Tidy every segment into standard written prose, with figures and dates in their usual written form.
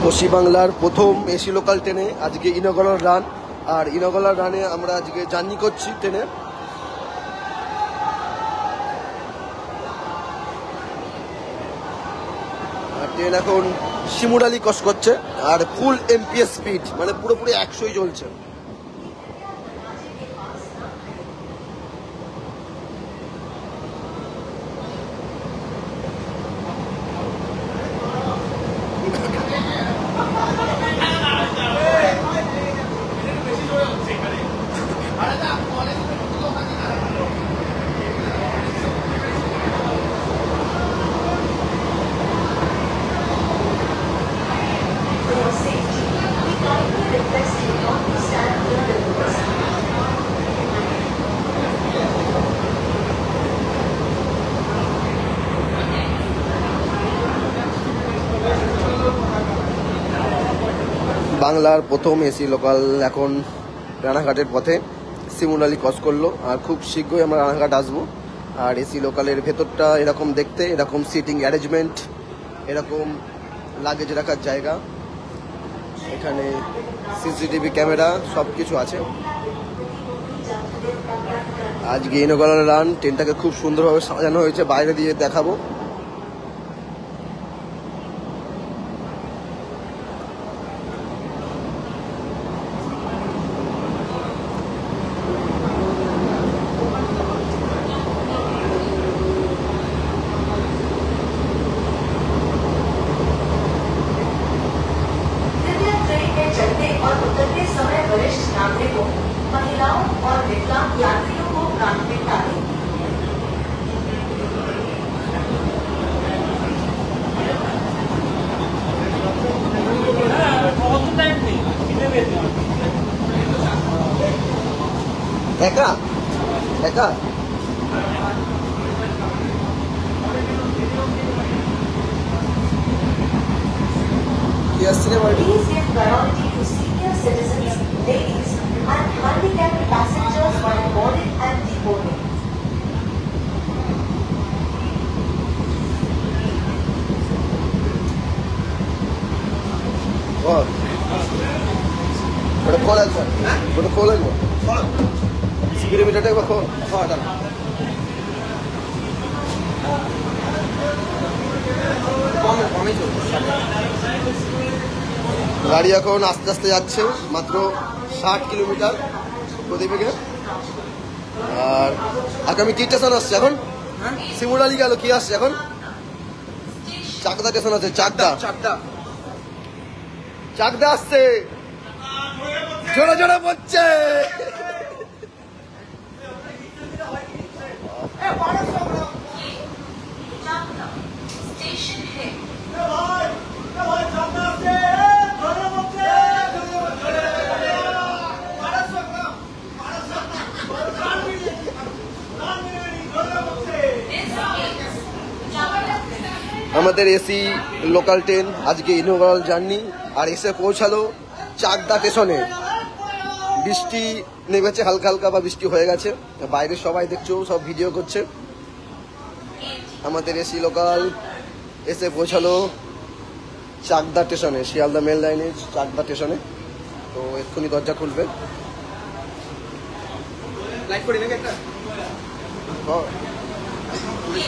পশ্চিম বাংলার প্রথম AC local ট্রেনে আজকে ইনগরাল রান। আর ইনগরাল রানে আমরা আজকে জার্নি করছি ট্রেনে। আর ট্রেন এখন শিমুরালি ক্রস করছে আর ফুল এমপিএস স্পিড, মানে পুরোপুরি 100ই চলছে। বাংলার প্রথম এসি লোকাল এখন রানাঘাটের পথে শিমুরালি ক্রস করলো। আর খুব শীঘ্রই আমরা রানাঘাট আসবো। আর এসি লোকালের ভেতরটা এরকম দেখতে, এরকম সিটিং অ্যারেঞ্জমেন্ট, এরকম লাগেজ রাখার জায়গা, এখানে সিসিটিভি ক্যামেরা সব কিছু আছে। আজকে ইনগরাল রান ট্রেনটাকে খুব সুন্দরভাবে সাজানো হয়েছে, বাইরে দিয়ে দেখাবো। महिलाओं और विकलांग यात्रियों को प्राथमिकता दें। একা একা Please give priority to senior citizens, ladies, and handicapped passengers while boarding and deboarding. স্পিডোমিটারটা একবার খোল। গাড়ি এখন আস্তে আস্তে যাচ্ছে, মাত্র 60 কিলোমিটার প্রতিবেগে। আর আগামী কি স্টেশন আসছে এখন? শিমুরালি গেল, কি আসছে এখন? চাকদা স্টেশন আছে। চাকদা আসছে, জোরে জোরে পড়ছে। আমাদের এসি লোকাল ট্রেন আজকে ইনগরাল জার্নি আর এসে পৌঁছালো চাকদা স্টেশনে। বৃষ্টি নেমেছে হালকা হালকা, বা বৃষ্টি হয়ে গেছে, বাইরে সবাই দেখছো, সব ভিডিও করছে। আমাদের এসি লোকাল এসে পৌঁছালো চাকদা স্টেশনে, শিয়ালদা মেল লাইনের চাকদা স্টেশনে। তো এক্ষুনি দরজা খুলবে।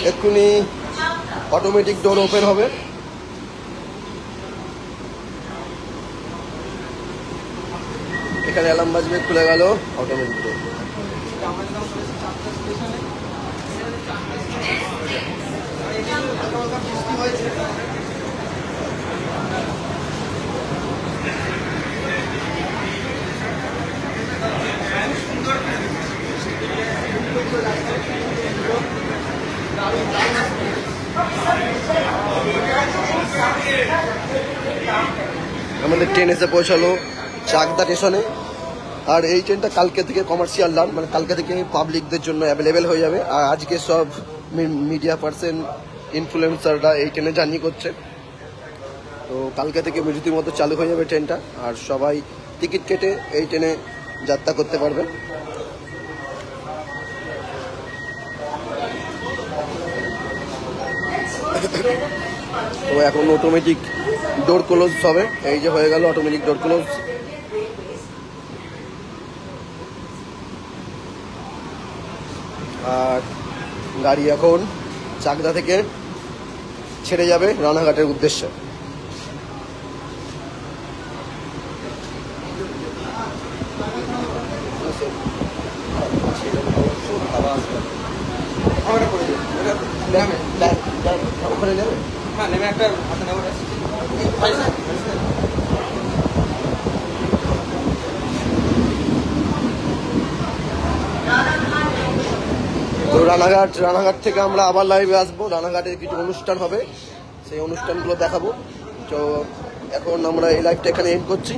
এক্ষুনি অটোমেটিক ডোর ওপেন হবে। এখানে অ্যালার্ম বাজবে, খুলে গেল অটোমেটিক ডোর। আমাদের ট্রেন এসে পৌঁছালো চাকদা স্টেশনে। আর এই ট্রেনটা কালকে থেকে কমার্শিয়াল রান, মানে কালকে থেকে পাবলিকদের জন্য অ্যাভেলেবেল হয়ে যাবে। আর আজকে সব মিডিয়া পার্সন, ইনফ্লুয়েন্সাররা এই ট্রেনে জার্নি করছে। তো কালকে থেকে রীতিমতো চালু হয়ে যাবে ট্রেনটা, আর সবাই টিকিট কেটে এই ট্রেনে যাত্রা করতে পারবে। তো এখন অটোমেটিক ডোর ক্লোজ হবে, এই যে হয়ে গেল অটোমেটিক ডোর ক্লোজ। আর গাড়ি এখন চাকদা থেকে ছেড়ে যাবে রানাঘাটের উদ্দেশ্যে। ওখানে যাবে হ্যাঁ নেমে একটা হাতে নেবো। তো রানাঘাট থেকে আমরা আবার লাইভে আসবো। রানাঘাটের কিছু অনুষ্ঠান হবে, সেই অনুষ্ঠানগুলো দেখাবো। তো এখন আমরা এই লাইভটা এখানে এন্ড করছি।